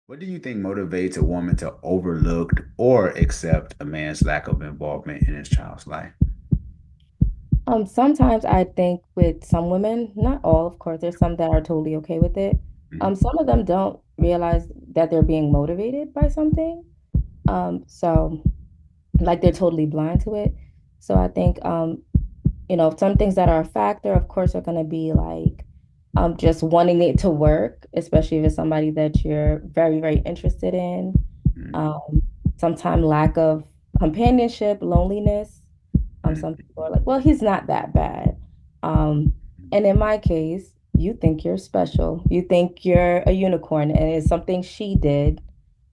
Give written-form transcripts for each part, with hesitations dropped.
What do you think motivates a woman to overlook or accept a man's lack of involvement in his child's life? Sometimes I think with some women, not all, of course, there's some that are totally okay with it. Mhm. Some of them don't realize that they're being motivated by something. So like they're totally blind to it. So I think some things that are a factor, of course, are gonna be like just wanting it to work, especially if it's somebody that you're very, very interested in. Mhm. Um, Sometimes lack of companionship, loneliness. Some Mhm. people are like, well, he's not that bad. Um, and in my case, you think you're special. You think you're a unicorn, and it's something she did,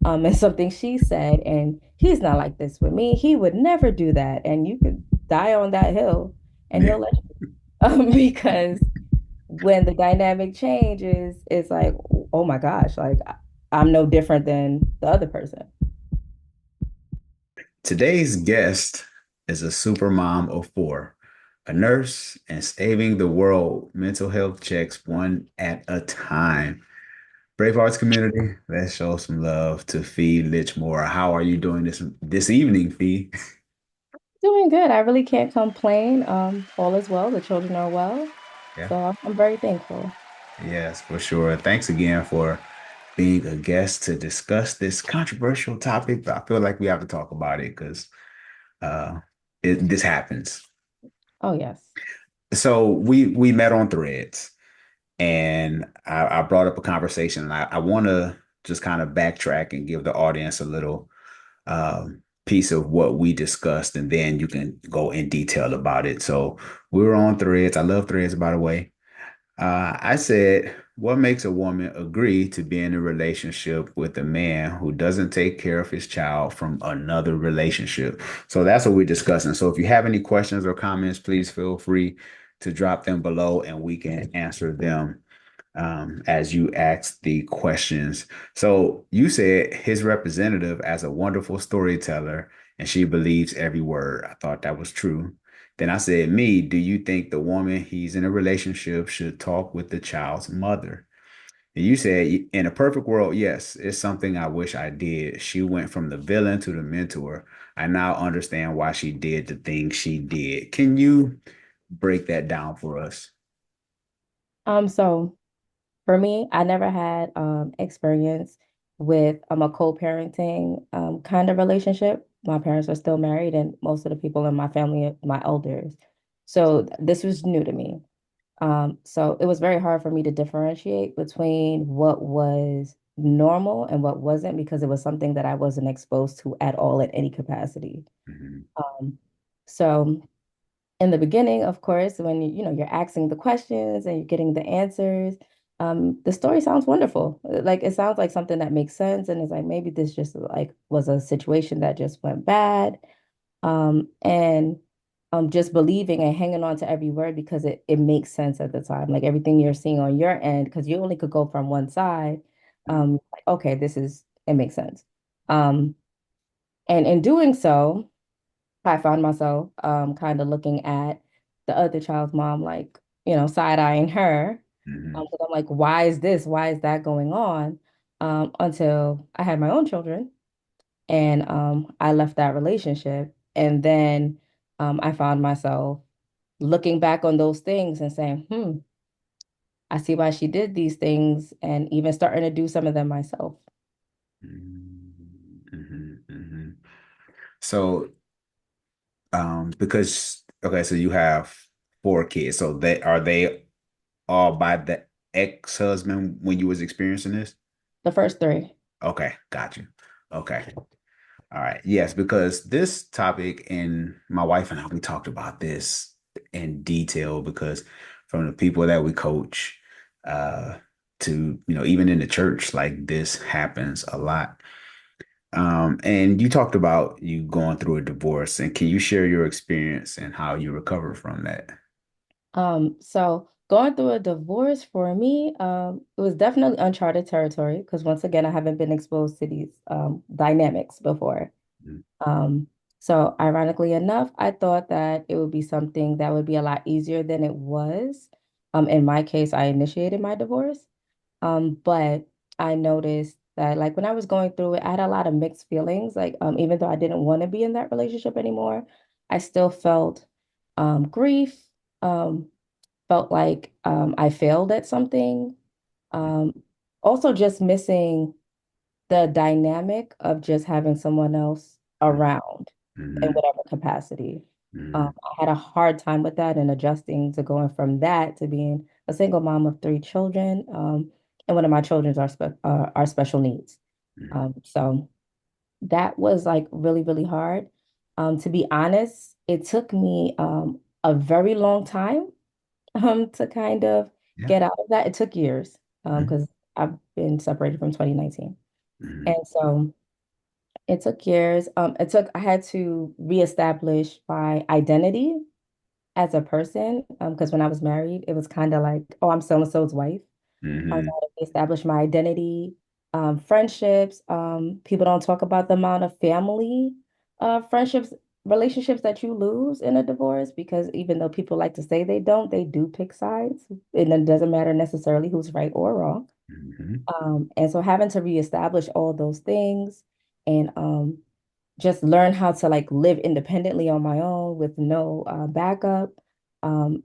and something she said, and he's not like this with me. He would never do that. And you could die on that hill, and Yeah. he'll let you. Because when the dynamic changes, it's like, oh my gosh, like I'm no different than the other person. Today's guest is a super mom of four, a nurse, and saving the world mental health checks one at a time. Brave Arts community, let's show some love to Fee Litchmore. How are you doing this evening, Fee? Doing good. I really can't complain. All is well. The children are well. Yeah. So I'm very thankful. Yes, for sure. Thanks again for being a guest to discuss this controversial topic, but I feel like we have to talk about it because uh, this happens. Oh, yes. So we met on Threads, and I brought up a conversation, and I want to just kind of backtrack and give the audience a little piece of what we discussed, and then you can go in detail about it. So we were on Threads. I love Threads, by the way. I said, what makes a woman agree to be in a relationship with a man who doesn't take care of his child from another relationship? So that's what we're discussing. So if you have any questions or comments, please feel free to drop them below and we can answer them as you ask the questions. So you said his representative as a wonderful storyteller and she believes every word. I thought that was true. Then I said, me, do you think the woman he's in a relationship should talk with the child's mother? And you said, in a perfect world, yes, it's something I wish I did. She went from the villain to the mentor. I now understand why she did the things she did. Can you break that down for us? So for me, I never had experience with a co-parenting kind of relationship. My parents are still married, and most of the people in my family are my elders. So this was new to me. So it was very hard for me to differentiate between what was normal and what wasn't because it was something that I wasn't exposed to at all in any capacity. Mhm. Um, so in the beginning, of course, when you're asking the questions and you're getting the answers, the story sounds wonderful. Like it sounds like something that makes sense, and it's like maybe this just like was a situation that just went bad. And just believing and hanging on to every word because it makes sense at the time. Like everything you're seeing on your end, because you only could go from one side. Like, okay, it makes sense. Um, and in doing so, I found myself kind of looking at the other child's mom, like, side-eyeing her. Mhm. 'Cause I'm like, why is this? Why is that going on? Until I had my own children and I left that relationship. And then I found myself looking back on those things and saying, I see why she did these things, and even starting to do some of them myself. Mhm. Mhm. So, because okay, so you have four kids. So they all by the ex-husband when you was experiencing this? The first three. Okay, got you. Okay. All right. Yes, because this topic and my wife and I we talked about this in detail because from the people that we coach to even in the church like this happens a lot. And you talked about you going through a divorce, and can you share your experience and how you recover from that? So going through a divorce for me, it was definitely uncharted territory because once again, I haven't been exposed to these dynamics before. Mhm. Um, so ironically enough, I thought that it would be something that would be a lot easier than it was. In my case, I initiated my divorce. But I noticed that like when I was going through it, I had a lot of mixed feelings. Like even though I didn't want to be in that relationship anymore, I still felt grief, um, felt like I failed at something. Um, Also just missing the dynamic of just having someone else around in Mm-hmm. whatever capacity. Mm-hmm. I had a hard time with that and adjusting to going from that to being a single mom of three children. And one of my children are special needs. So that was like really, really hard. To be honest, it took me a very long time to kind of Yeah. get out of that. It took years Mm-hmm. because I've been separated from 2019. Mm-hmm. And so it took years. I had to reestablish my identity as a person. Because when I was married, it was kind of like, oh, I'm so and so's wife. So I had to reestablish my identity, friendships. People don't talk about the amount of family, friendships, relationships that you lose in a divorce because even though people like to say they do pick sides, and it doesn't matter necessarily who's right or wrong. Mm-hmm. And so having to reestablish all those things and just learn how to like live independently on my own with no backup.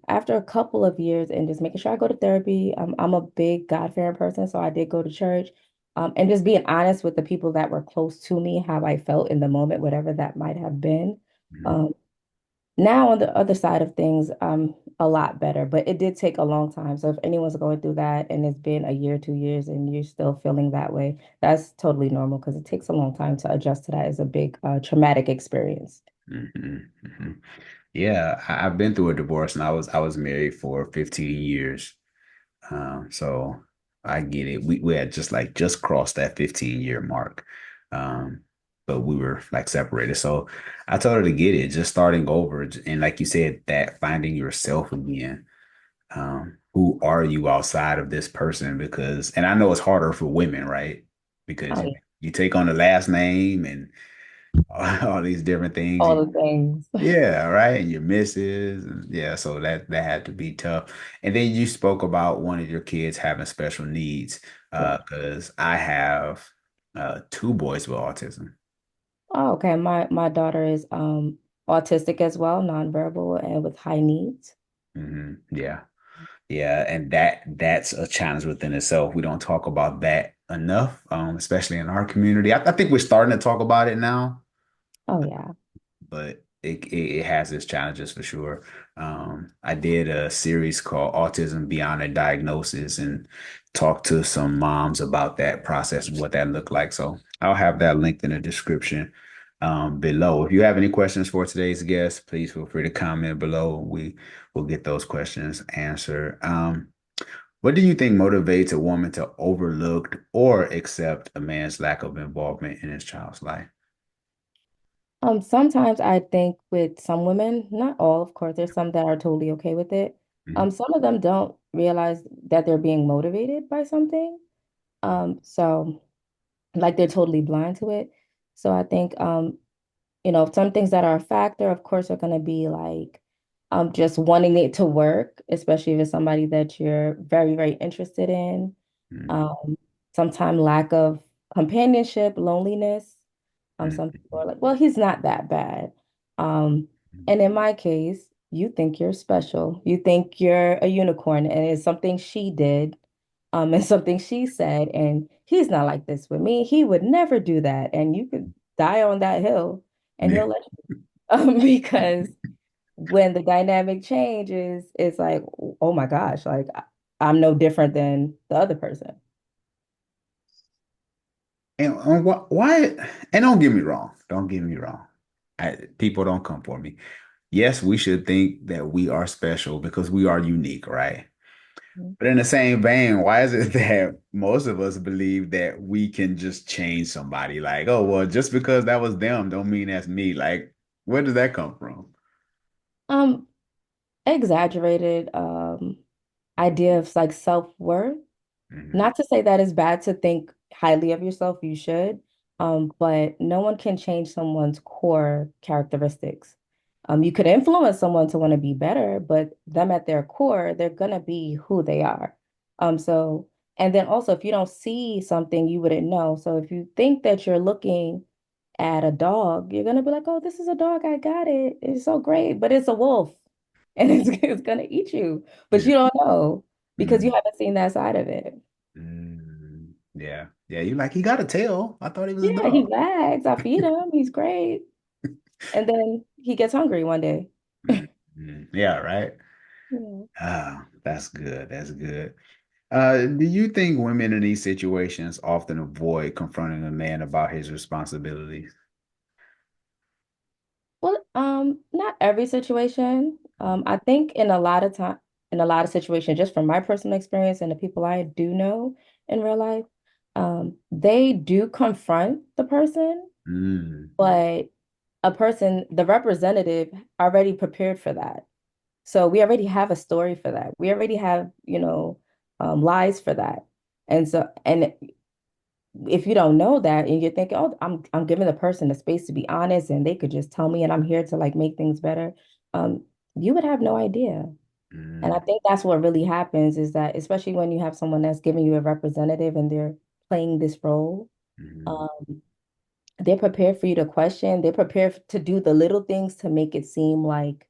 After a couple of years and just making sure I go to therapy, I'm a big God-fearing person, so I did go to church. And just being honest with the people that were close to me, how I felt in the moment, whatever that might have been. Mm-hmm. Um, Now on the other side of things, I'm a lot better, but it did take a long time. So if anyone's going through that and it's been a year, 2 years, and you're still feeling that way, that's totally normal because it takes a long time to adjust to that. It's a big traumatic experience. Mm-hmm. Mm-hmm. Yeah, I've been through a divorce and I was married for 15 years. So I get it. We had just crossed that 15-year mark. Um, but we were like separated. So I told her to get it, just starting over. And like you said, that finding yourself again. Who are you outside of this person? Because, and I know it's harder for women, right? Because Oh, you yeah. you take on the last name and all these different things. All the things. Yeah, right. And your misses. And yeah, so that had to be tough. And then you spoke about one of your kids having special needs. Yeah. Because I have two boys with autism. Oh, okay. My daughter is autistic as well, nonverbal and with high needs. Yeah. Yeah. And that's a challenge within itself. We don't talk about that enough, especially in our community. I think we're starting to talk about it now, Oh yeah. but it has its challenges for sure. I did a series called Autism Beyond a Diagnosis and talked to some moms about that process and what that looked like. So I'll have that linked in the description below. If you have any questions for today's guest, please feel free to comment below. We will get those questions answered. What do you think motivates a woman to overlook or accept a man's lack of involvement in his child's life? Sometimes I think with some women, not all, of course, there's some that are totally okay with it. Mhm. Some of them don't realize that they're being motivated by something. So like they're totally blind to it. So I think some things that are a factor, of course, are gonna be like just wanting it to work, especially if it's somebody that you're very, very interested in. Mhm. Um, Sometimes lack of companionship, loneliness. Some people are like, well, he's not that bad. Um, and in my case, you think you're special. You think you're a unicorn, and it's something she did, and something she said, and he's not like this with me. He would never do that. And you could die on that hill, and Yeah. he'll let you, because when the dynamic changes, it's like, oh my gosh, like I'm no different than the other person. And why? And don't get me wrong. Don't get me wrong. People don't come for me. Yes, we should think that we are special because we are unique, right? But in the same vein, why is it that most of us believe that we can just change somebody? Like, oh, well, just because that was them don't mean that's me. Like, where does that come from? Um, Exaggerated idea of like self-worth. Hmm. Not to say that it's bad to think highly of yourself, you should. But no one can change someone's core characteristics. You could influence someone to want to be better, but them at their core, they're gonna be who they are. So And then also, if you don't see something, you wouldn't know. So if you think that you're looking at a dog, you're gonna be like, "Oh, this is a dog. I got it. It's so great." But it's a wolf, and it's gonna eat you. But Yeah. you don't know because you Mm, haven't seen that side of it. yeah. Yeah. You like, he got a tail. I thought he was a Yeah, he dog. wags. I feed him. He's great. And then he gets hungry one day. Yeah, right. Yeah. Ah, that's good. That's good. Do you think women in these situations often avoid confronting a man about his responsibilities? Well, not every situation. I think in a lot of situations, just from my personal experience and the people I do know in real life, they do confront the person, Mm, but the representative, already prepared for that. So we already have a story for that. We already have, lies for that. And if you don't know that and you're thinking, oh, I'm giving the person the space to be honest and they could just tell me and I'm here to like make things better, um, you would have no idea. And I mm, think that's what really happens is that, especially when you have someone that's giving you a representative and they're playing this role, mm, um, they're prepared for you to question, they're prepared to do the little things to make it seem like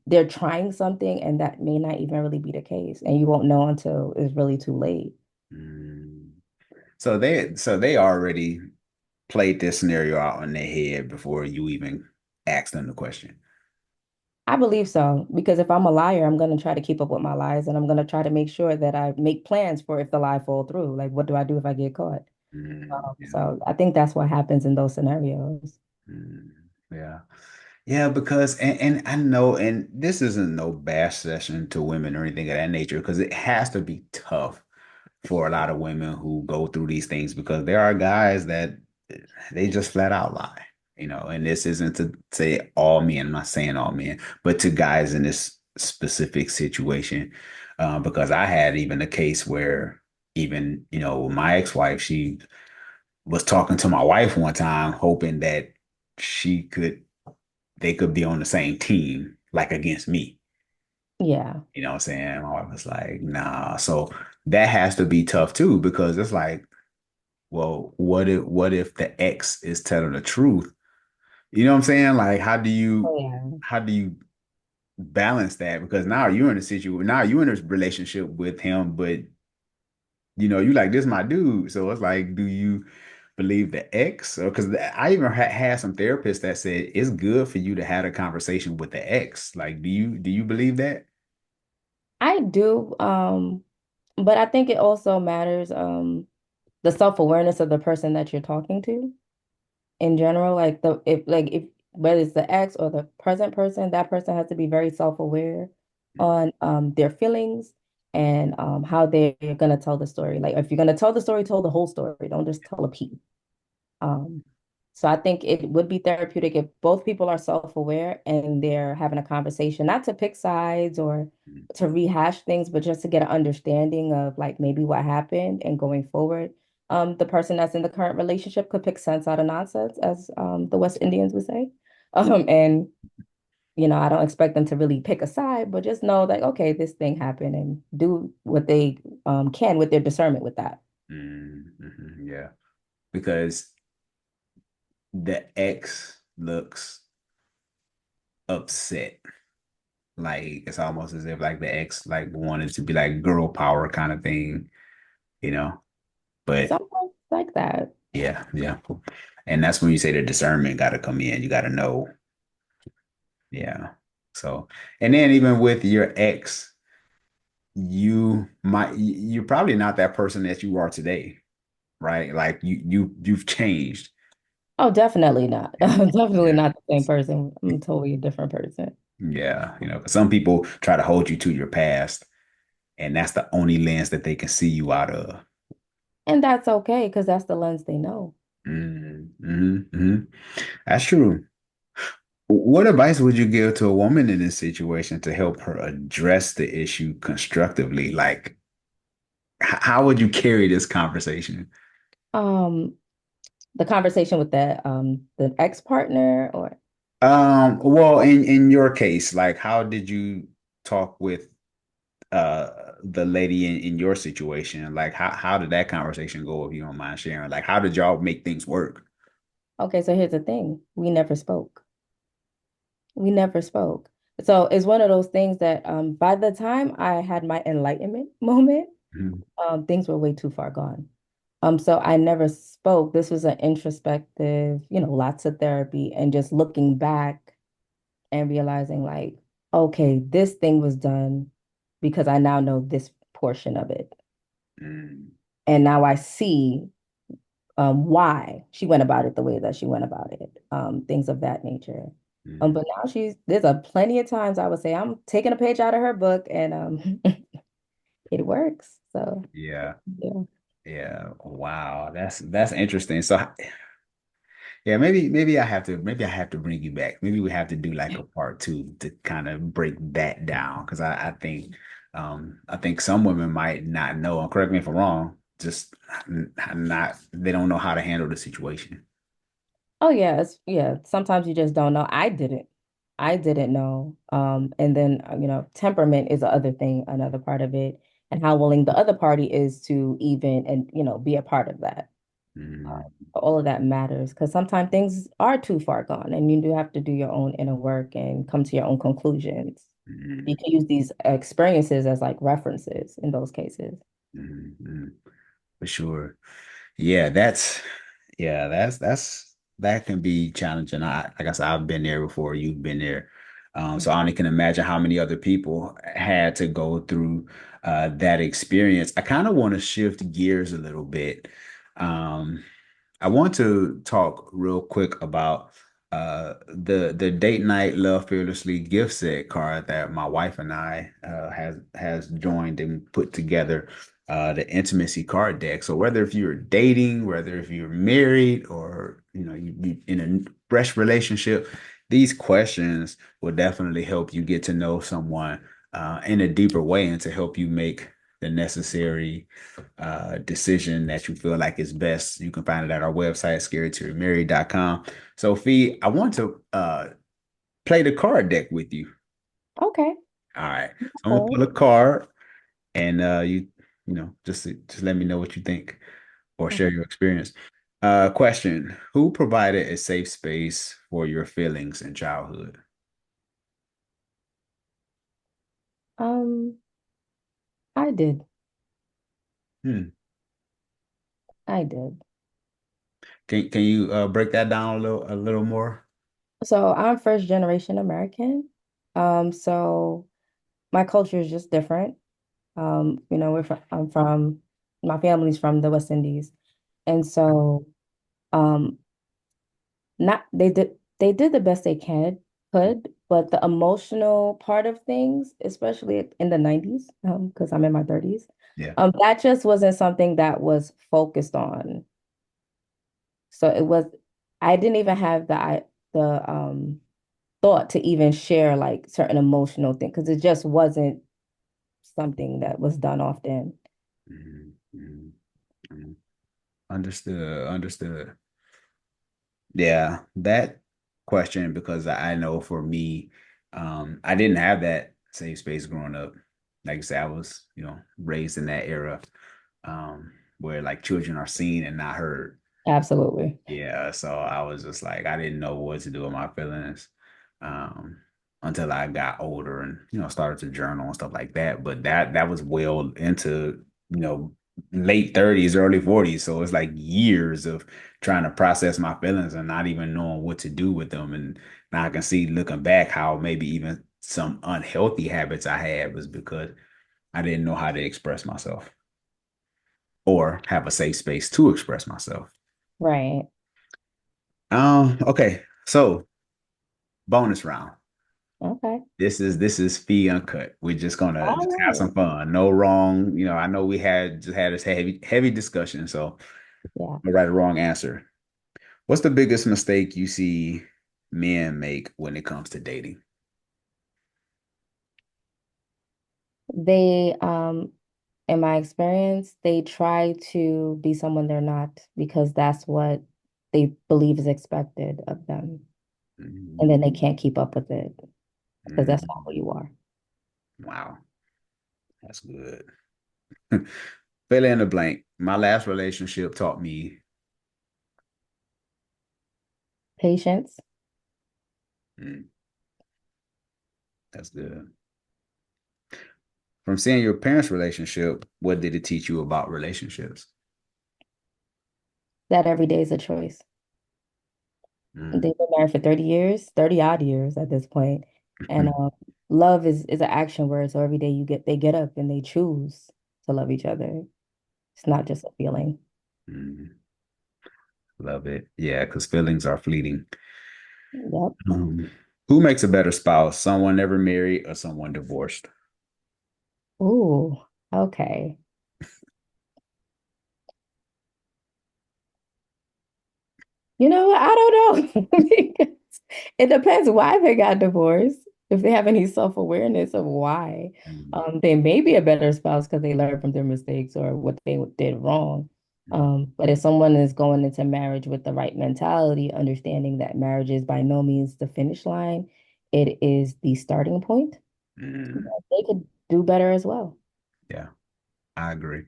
they're trying something and that may not even really be the case. And you won't know until it's really too late. mm. So they already played this scenario out in their head before you even asked them the question. I believe so, because if I'm a liar, I'm going to try to keep up with my lies and I'm going to try to make sure that I make plans for if the lie fall through. Like, what do I do if I get caught? Yeah. So I think that's what happens in those scenarios. Mm, yeah. Yeah, because and I know, and this isn't no bash session to women or anything of that nature, because it has to be tough for a lot of women who go through these things because there are guys that they just flat out lie, and this isn't to say all men, I'm not saying all men, but to guys in this specific situation, because I had even a case where even, my ex-wife, she was talking to my wife one time, hoping that she could they could be on the same team, like against me. Yeah. You know what I'm saying? My wife was like, nah. So that has to be tough too, because it's like, well, what if the ex is telling the truth? You know what I'm saying? Like, how do you Oh, yeah. how do you balance that? Because now you're in a relationship with him, but you like, this my dude. So it's like, do you believe the ex? Or because I even had some therapists that said it's good for you to have a conversation with the ex. Like, do you believe that? I do. But I think it also matters, the self-awareness of the person that you're talking to in general. Like if whether it's the ex or the present person, that person has to be very self-aware on their feelings and how they're gonna tell the story. Like if you're gonna tell the story, tell the whole story. Don't just tell a piece. Um, so I think it would be therapeutic if both people are self-aware and they're having a conversation, not to pick sides or to rehash things, but just to get an understanding of like maybe what happened and going forward. The person that's in the current relationship could pick sense out of nonsense, as the West Indians would say. And I don't expect them to really pick a side, but just know that okay, this thing happened and do what they can with their discernment with that. Yeah, because the ex looks upset. Like, it's almost as if like the ex like wanted to be like girl power kind of thing, you know. But Sometimes like that. yeah, yeah. And that's when you say the discernment got to come in. You got to know. Yeah. So, and then even with your ex, you're probably not that person that you are today, right? Like you've changed. Oh, definitely not. Definitely Yeah. not the same person. I'm a totally different person. Yeah. 'Cause some people try to hold you to your past, and that's the only lens that they can see you out of. And that's okay because that's the lens they know. Mm. That's true. What advice would you give to a woman in this situation to help her address the issue constructively? Like, how would you carry this conversation? Um, the conversation with the ex-partner or Well, in your case, like, how did you talk with the lady in your situation. Like how did that conversation go, if you don't mind sharing? Like how did y'all make things work? Okay, so here's the thing. We never spoke. We never spoke. So it's one of those things that by the time I had my enlightenment moment, Mhm. things were way too far gone. So I never spoke. This was an introspective, lots of therapy and just looking back and realizing like, okay, this thing was done because I now know this portion of it. Mm, And now I see why she went about it the way that she went about it, things of that nature. mm. But now there's a plenty of times I would say I'm taking a page out of her book and it works. So Yeah. yeah. Yeah. Wow. That's interesting. So yeah, maybe I have to bring you back. Maybe we have to do like a part two to kind of break that down. Because I think some women might not know, and correct me if I'm wrong, just not they don't know how to handle the situation. Oh yeah, yeah. Sometimes you just don't know. I didn't. I didn't know. And then temperament is the other thing, another part of it, and how willing the other party is to even and be a part of that. Mm, All of that matters because sometimes things are too far gone, and you do have to do your own inner work and come to your own conclusions. You mm, can use these experiences as like references in those cases. mm. For sure. Yeah, that can be challenging. Like I said, I've been there before, you've been there. So I only can imagine how many other people had to go through that experience. I kind of want to shift gears a little bit. Um, I want to talk real quick about the date night love fearlessly gift set card that my wife and I has joined and put together, the intimacy card deck. So whether if you're dating, whether if you're married, or you in a fresh relationship, these questions will definitely help you get to know someone in a deeper way, and to help you make the necessary decision that you feel like is best. You can find it at our website, scaredtoremarry.com. So, Fee, I want to play the card deck with you. Okay. All right. So I'm gonna Cool. pull a card, and just let me know what you think or share your experience. Question: Who provided a safe space for your feelings in childhood? Um, I did. Hmm. I did. Can you break that down a little more? So I'm first generation American. So my culture is just different. I'm from my family's from the West Indies. And so um not they did the best they could, but the emotional part of things, especially in the 90s, because I'm in my 30s, Yeah. that just wasn't something that was focused on. So I didn't even have the thought to even share like certain emotional things because it just wasn't something that was done often. Mhm, mhm, mhm. Understood. Understood. Yeah, that question, because I know for me, I didn't have that safe space growing up. Like I said, I was, raised in that era, where like children are seen and not heard. Absolutely. Yeah, so I was just like, I didn't know what to do with my feelings, um, until I got older and started to journal and stuff like that. But that was well into late 30s, early 40s, so it's like years of trying to process my feelings and not even knowing what to do with them. And now I can see, looking back, how maybe even some unhealthy habits I had was because I didn't know how to express myself or have a safe space to express myself. Right. Okay, so bonus round. Okay. This is fee uncut. We're just gonna just have All some fun. No wrong. I know we had this heavy discussion, so right. Yeah. no right or wrong answer. What's the biggest mistake you see men make when it comes to dating? They, in my experience, they try to be someone they're not because that's what they believe is expected of them. And Mhm. then they can't keep up with it because that's not Mhm. who you are. Wow. That's good. Fill in the blank. My last relationship taught me. Patience. Mm, that's good. From seeing your parents' relationship, what did it teach you about relationships? That every day is a choice. Mm, They've been married for 30 years, 30 odd years at this point. And love is an action word. So every day they get up and they choose to love each other. It's not just a feeling. mm, love it. Yeah, because feelings are fleeting. Yep. Um, who makes a better spouse? Someone never married or someone divorced? Ooh, okay. You know what? I don't know. Because it depends why they got divorced. If they have any self-awareness of why, Mm, they may be a better spouse because they learned from their mistakes or what they did wrong. mm, But if someone is going into marriage with the right mentality, understanding that marriage is by no means the finish line, it is the starting point, mm. they could do better as well. Yeah, I agree.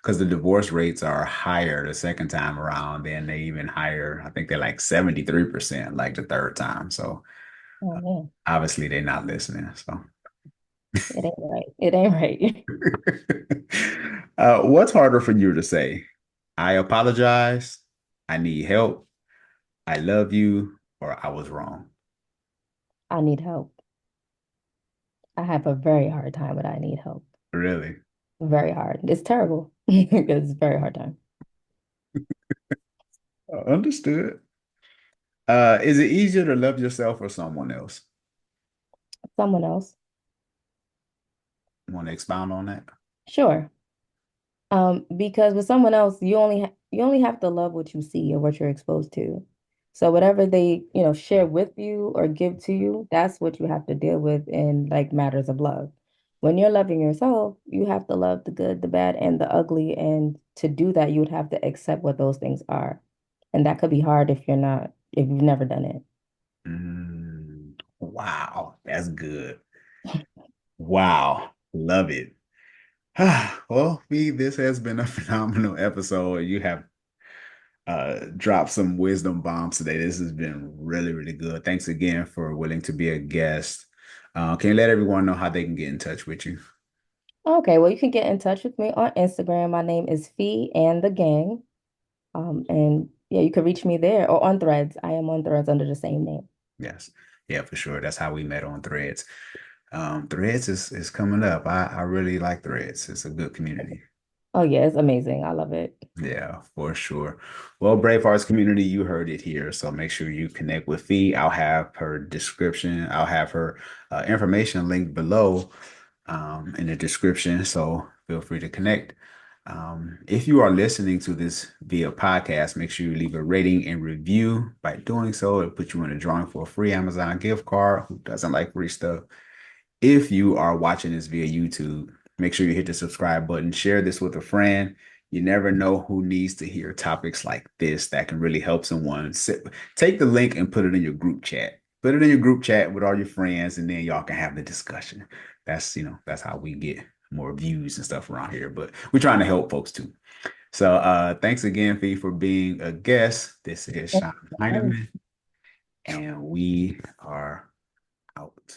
Because the divorce rates are higher the second time around, then they even higher. I think they're like 73% like the third time. So Oh, yeah. obviously they're not listening. So It ain't right. It ain't right. what's harder for you to say? I apologize. I need help. I love you, or I was wrong. I need help. I have a very hard time with I need help. Really? Very hard. It's terrible. It's a very hard time. Understood. Is it easier to love yourself or someone else? Someone else. Want to expound on that? Sure. Because with someone else, you only have to love what you see or what you're exposed to. So whatever they, share with you or give to you, that's what you have to deal with in like matters of love. When you're loving yourself, you have to love the good, the bad, and the ugly. And to do that, you would have to accept what those things are. And that could be hard if you've never done it. Wow, that's good. Wow, love it. Well, V, this has been a phenomenal episode. You have dropped some wisdom bombs today. This has been really, really good. Thanks again for willing to be a guest. Can you let everyone know how they can get in touch with you? Okay, well, you can get in touch with me on Instagram. My name is Fee and the Gang. And yeah, you can reach me there or on Threads. I am on Threads under the same name. Yes. Yeah, for sure. That's how we met on Threads. Threads is coming up. I really like Threads. It's a good community. Oh yeah, it's amazing. I love it. Yeah, for sure. Well, Brave Hearts community, you heard it here. So make sure you connect with Fee. I'll have her description. I'll have her information linked below in the description. So feel free to connect. If you are listening to this via podcast, make sure you leave a rating and review. By doing so, it'll put you in a drawing for a free Amazon gift card. Who doesn't like free stuff? If you are watching this via YouTube, make sure you hit the subscribe button, share this with a friend. You never know who needs to hear topics like this that can really help someone. Take the link and put it in your group chat. Put it in your group chat with all your friends, and then y'all can have the discussion. That's how we get more views and stuff around here. But we're trying to help folks too. So thanks again, Fee, for being a guest. This is Sean Heineman, and we are out.